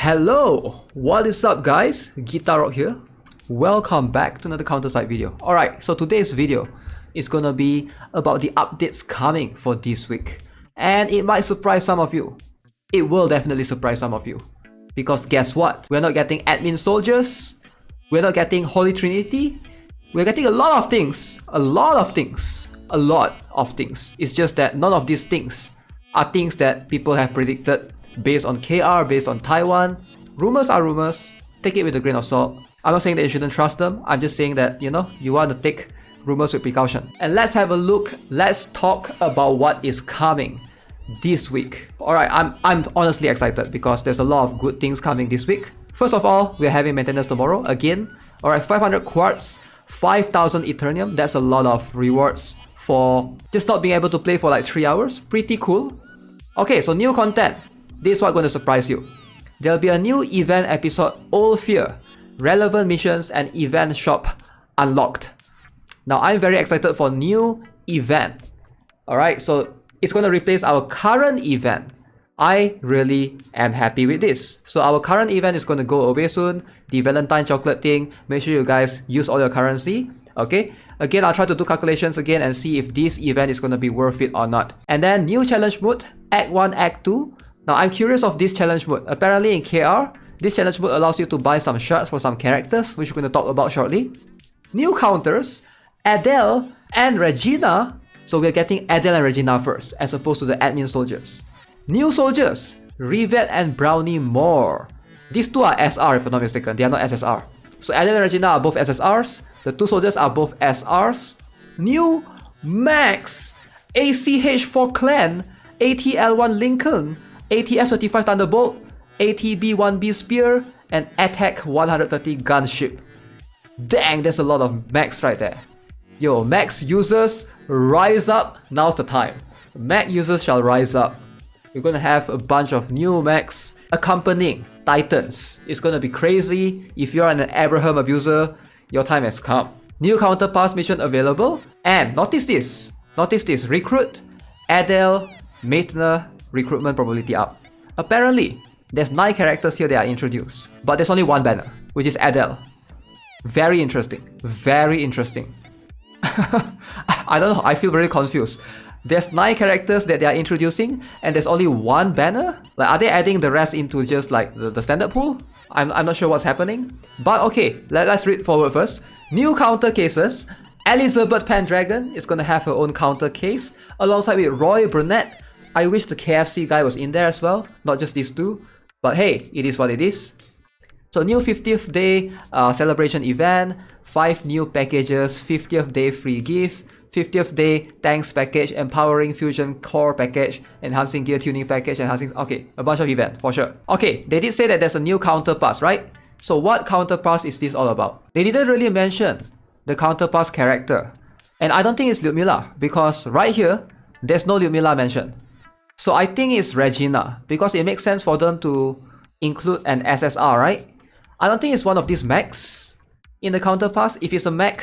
Hello, what is up guys? GuitarRock here. Welcome back to another counter-side video. Alright, so today's video is gonna be about the updates coming for this week. And it might surprise some of you. It will definitely surprise some of you. Because guess what? We're not getting admin soldiers. We're not getting Holy Trinity. We're getting a lot of things. A lot of things. It's just that none of these things are things that people have predicted based on KR, based on Taiwan. Rumors are rumors. Take it with a grain of salt. I'm not saying that you shouldn't trust them. I'm just saying that, you want to take rumors with precaution. And let's have a look. Let's talk about what is coming this week. Alright, I'm honestly excited because there's a lot of good things coming this week. First of all, we're having maintenance tomorrow again. Alright, 500 quartz, 5,000 Eternium. That's a lot of rewards for just not being able to play for like 3 hours. Pretty cool. Okay, so new content. This is what's going to surprise you. There'll be a new event episode, Old Fear, relevant missions and event shop unlocked. Now, I'm very excited for new event. Alright, so it's going to replace our current event. I really am happy with this. So our current event is going to go away soon. The Valentine chocolate thing, make sure you guys use all your currency. Okay, again, I'll try to do calculations again and see if this event is going to be worth it or not. And then new challenge mode, Act 1, Act 2. Now, I'm curious of this challenge mode. Apparently in KR, this challenge mode allows you to buy some shards for some characters, which we're going to talk about shortly. New counters, Edel and Regina. So we're getting Edel and Regina first, as opposed to the admin soldiers. New soldiers, Revet and Brownie More. These two are SR if I'm not mistaken, they are not SSR. So Edel and Regina are both SSRs. The two soldiers are both SRs. New mechs, ACH for Clan, ATL1 Lincoln, ATF-35 Thunderbolt, ATB-1B Spear, and Attack 130 Gunship. Dang, there's a lot of mechs right there. Yo, mechs users, rise up. Now's the time. Mech users shall rise up. We're gonna have a bunch of new mechs accompanying Titans. It's gonna be crazy. If you're an Abraham abuser, your time has come. New counterpass mission available. And notice this. Recruit, Edel, Maitner, recruitment probability up. Apparently, there's 9 characters here that are introduced. But there's only one banner, which is Edel. Very interesting. I don't know, I feel very confused. There's 9 characters that they are introducing and there's only one banner? Like, are they adding the rest into just like the standard pool? I'm not sure what's happening. But okay, let's read forward first. New counter cases. Elizabeth Pendragon is gonna have her own counter case alongside with Roy Burnett. I wish the KFC guy was in there as well, not just these two. But hey, it is what it is. So new 50th day celebration event, 5 new packages, 50th day free gift, 50th day thanks package, empowering fusion core package, enhancing gear tuning package, okay, a bunch of event for sure. Okay, they did say that there's a new counterpass, right? So what counterpass is this all about? They didn't really mention the counterpass character. And I don't think it's Lyudmila because right here, there's no Lyudmila mentioned. So I think it's Regina because it makes sense for them to include an SSR, right? I don't think it's one of these mechs in the counterpass. If it's a mech,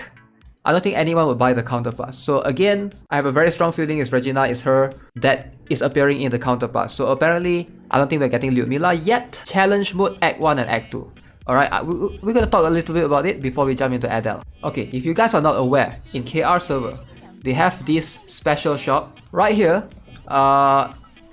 I don't think anyone would buy the counterpass. So again, I have a very strong feeling it's Regina, is her that is appearing in the counterpass. So apparently, I don't think we're getting Lyudmila yet. Challenge mode Act 1 and Act 2. Alright, we're gonna talk a little bit about it before we jump into Edel. Okay, if you guys are not aware, in KR server, they have this special shop right here.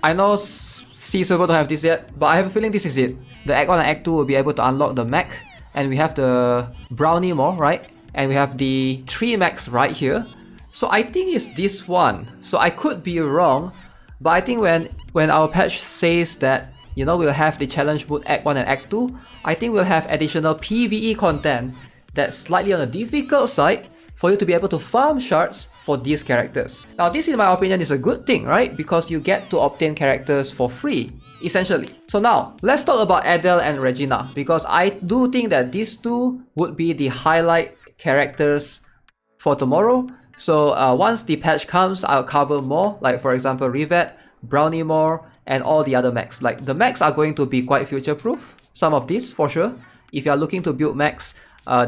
I know C server don't have this yet, but I have a feeling this is it. The Act 1 and Act 2 will be able to unlock the mech, and we have the Brownie More, right? And we have the 3 mechs right here. So I think it's this one. So I could be wrong, but I think when our patch says that, we'll have the challenge mode Act 1 and Act 2, I think we'll have additional PvE content that's slightly on the difficult side for you to be able to farm shards for these characters. Now this, in my opinion, is a good thing, right? Because you get to obtain characters for free, essentially. So now, let's talk about Edel and Regina, because I do think that these two would be the highlight characters for tomorrow. So once the patch comes, I'll cover more, like for example Revet, Brownie More, and all the other mechs. Like the mechs are going to be quite future-proof, some of these for sure. If you are looking to build mechs,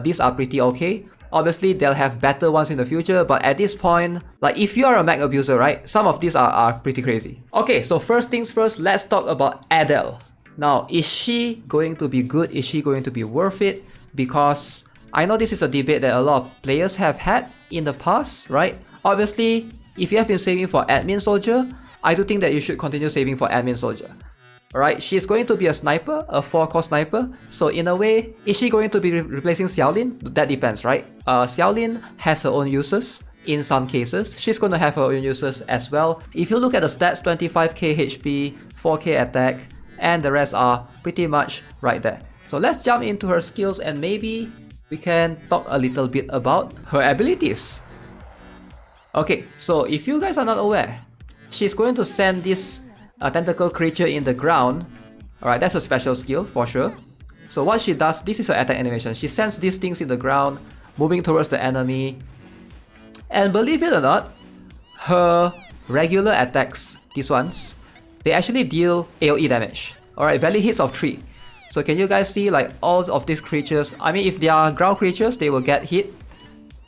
these are pretty okay. Obviously, they'll have better ones in the future, but at this point, like if you are a mech abuser, right, some of these are pretty crazy. Okay, so first things first, let's talk about Edel. Now, is she going to be good? Is she going to be worth it? Because I know this is a debate that a lot of players have had in the past, right? Obviously, if you have been saving for admin soldier, I do think that you should continue saving for admin soldier. Alright, she's going to be a sniper, a 4-core sniper. So in a way, is she going to be replacing Xiaolin? That depends, right? Xiaolin has her own uses. In some cases, she's going to have her own uses as well. If you look at the stats, 25k HP, 4k attack, and the rest are pretty much right there. So let's jump into her skills and maybe we can talk a little bit about her abilities. Okay, so if you guys are not aware, she's going to send this tentacle creature in the ground. Alright, that's a special skill for sure. So what she does, this is her attack animation. She sends these things in the ground, moving towards the enemy. And believe it or not, her regular attacks, these ones, they actually deal AoE damage. Alright, valid hits of 3. So can you guys see like all of these creatures? I mean, if they are ground creatures, they will get hit.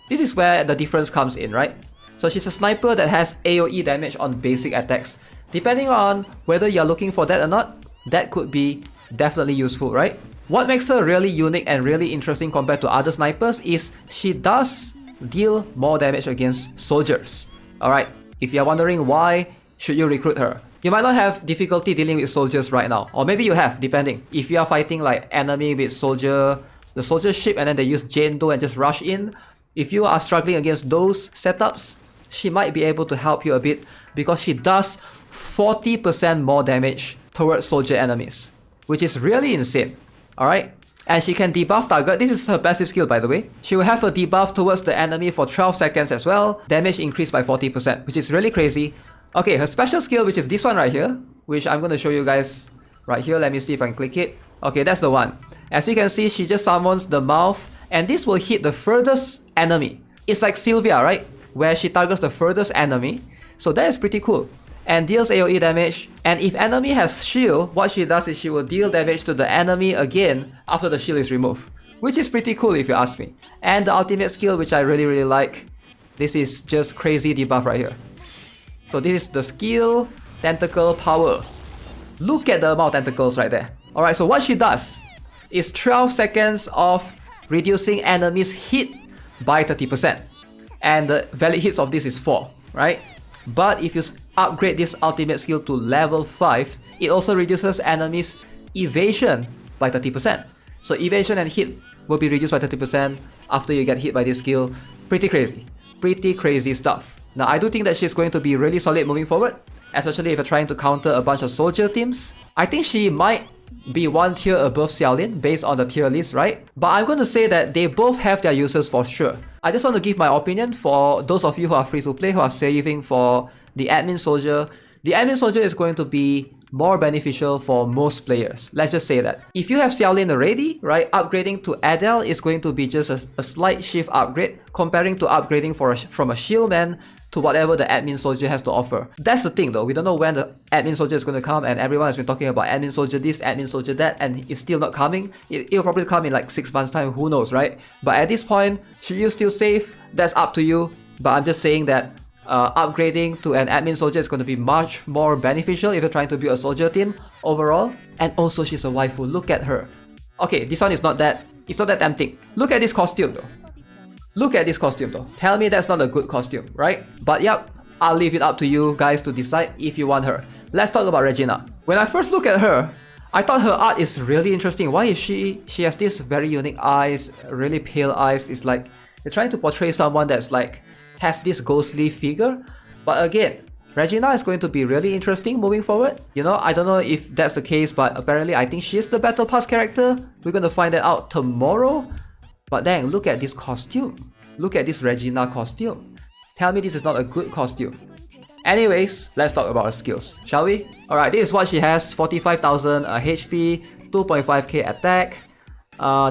This is where the difference comes in, right? So she's a sniper that has AoE damage on basic attacks. Depending on whether you're looking for that or not, that could be definitely useful, right? What makes her really unique and really interesting compared to other snipers is she does deal more damage against soldiers. Alright, if you're wondering why should you recruit her, you might not have difficulty dealing with soldiers right now, or maybe you have, depending. If you are fighting like enemy with soldier, the soldier ship, and then they use Jane-Do and just rush in, if you are struggling against those setups, she might be able to help you a bit because she does 40% more damage towards soldier enemies, which is really insane. Alright? And she can debuff target. This is her passive skill, by the way. She will have a debuff towards the enemy for 12 seconds as well. Damage increased by 40%, which is really crazy. Okay, her special skill, which is this one right here, which I'm going to show you guys right here. Let me see if I can click it. Okay, that's the one. As you can see, she just summons the mouth, and this will hit the furthest enemy. It's like Sylvia, right? Where she targets the furthest enemy. So that is pretty cool. And deals AoE damage. And if enemy has shield, what she does is she will deal damage to the enemy again after the shield is removed. Which is pretty cool if you ask me. And the ultimate skill, which I really like. This is just crazy debuff right here. So this is the skill, tentacle power. Look at the amount of tentacles right there. Alright, so what she does is 12 seconds of reducing enemies hit by 30%. And the valid hits of this is 4, right? But if you upgrade this ultimate skill to level 5, it also reduces enemies' evasion by 30%. So evasion and hit will be reduced by 30% after you get hit by this skill. Pretty crazy stuff. Now I do think that she's going to be really solid moving forward, especially if you're trying to counter a bunch of soldier teams. I think she might be one tier above Xiaolin based on the tier list, right? But I'm going to say that they both have their uses for sure. I just want to give my opinion for those of you who are free to play, who are saving for the admin soldier. The admin soldier is going to be more beneficial for most players. Let's just say that. If you have Xiaolin already, right, upgrading to Edel is going to be just a slight shift upgrade comparing to upgrading from a shieldman to whatever the admin soldier has to offer. That's the thing though, we don't know when the admin soldier is going to come, and everyone has been talking about admin soldier this, admin soldier that, and it's still not coming. It'll probably come in like 6 months time, who knows, right? But at this point, should you still save? That's up to you. But I'm just saying that upgrading to an admin soldier is going to be much more beneficial if you're trying to build a soldier team overall. And also she's a waifu, look at her. Okay, this one is not that, it's not that tempting. Look at this costume though. Look at this costume though. Tell me that's not a good costume, right? But yep, I'll leave it up to you guys to decide if you want her. Let's talk about Regina. When I first looked at her, I thought her art is really interesting. Why is she has this very unique eyes, really pale eyes. It's like they're trying to portray someone that's like has this ghostly figure. But again, Regina is going to be really interesting moving forward. You know, I don't know if that's the case, but apparently I think she's the Battle Pass character. We're going to find that out tomorrow. But dang, look at this costume. Look at this Regina costume. Tell me this is not a good costume. Anyways, let's talk about her skills, shall we? Alright, this is what she has. 45,000 HP, 2.5k attack,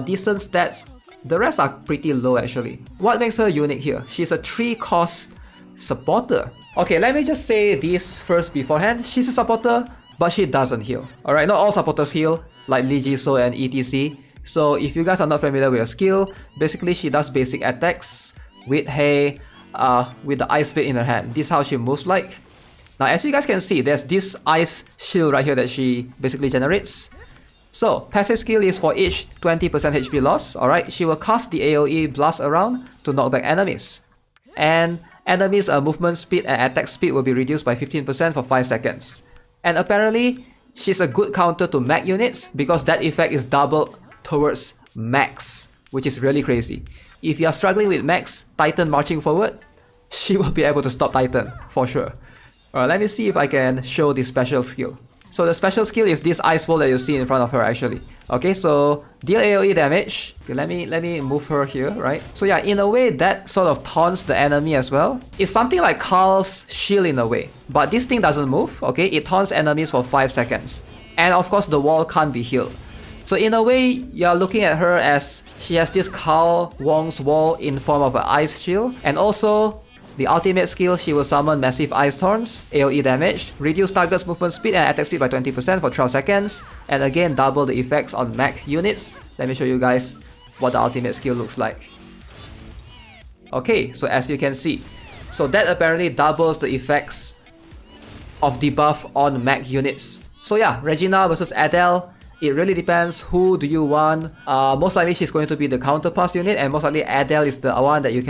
decent stats. The rest are pretty low actually. What makes her unique here? She's a 3-cost supporter. Okay, let me just say this first beforehand. She's a supporter, but she doesn't heal. Alright, not all supporters heal, like Lee Jisoo and etc. So if you guys are not familiar with her skill, basically she does basic attacks with with the ice blade in her hand. This is how she moves like. Now, as you guys can see, there's this ice shield right here that she basically generates. So, passive skill is for each 20% HP loss, alright? She will cast the AoE blast around to knock back enemies. And enemies' movement speed and attack speed will be reduced by 15% for 5 seconds. And apparently, she's a good counter to mech units because that effect is doubled towards mechs, which is really crazy. If you are struggling with mechs, Titan marching forward, she will be able to stop Titan, for sure. Alright, let me see if I can show this special skill. So the special skill is this ice wall that you see in front of her actually. Okay, so deal AoE damage. Okay, let me move her here, right? So yeah, in a way that sort of taunts the enemy as well. It's something like Carl's shield in a way. But this thing doesn't move, okay? It taunts enemies for 5 seconds. And of course the wall can't be healed. So in a way, you're looking at her as she has this Carl Wong's wall in form of an ice shield. And also, the ultimate skill, she will summon Massive Ice Thorns, AoE damage, reduce target's movement speed and attack speed by 20% for 12 seconds, and again double the effects on mech units. Let me show you guys what the ultimate skill looks like. Okay, so as you can see, so that apparently doubles the effects of debuff on mech units. So yeah, Regina versus Edel. It really depends who do you want. Most likely she's going to be the counterpass unit, and most likely Edel is the one that you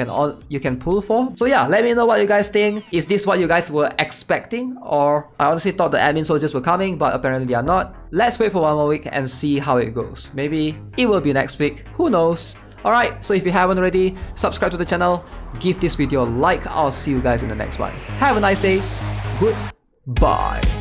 can pull for. So yeah, let me know what you guys think. Is this what you guys were expecting? Or I honestly thought the admin soldiers were coming, but apparently they are not. Let's wait for one more week and see how it goes. Maybe it will be next week. Who knows? Alright, so if you haven't already, subscribe to the channel, give this video a like. I'll see you guys in the next one. Have a nice day. Goodbye.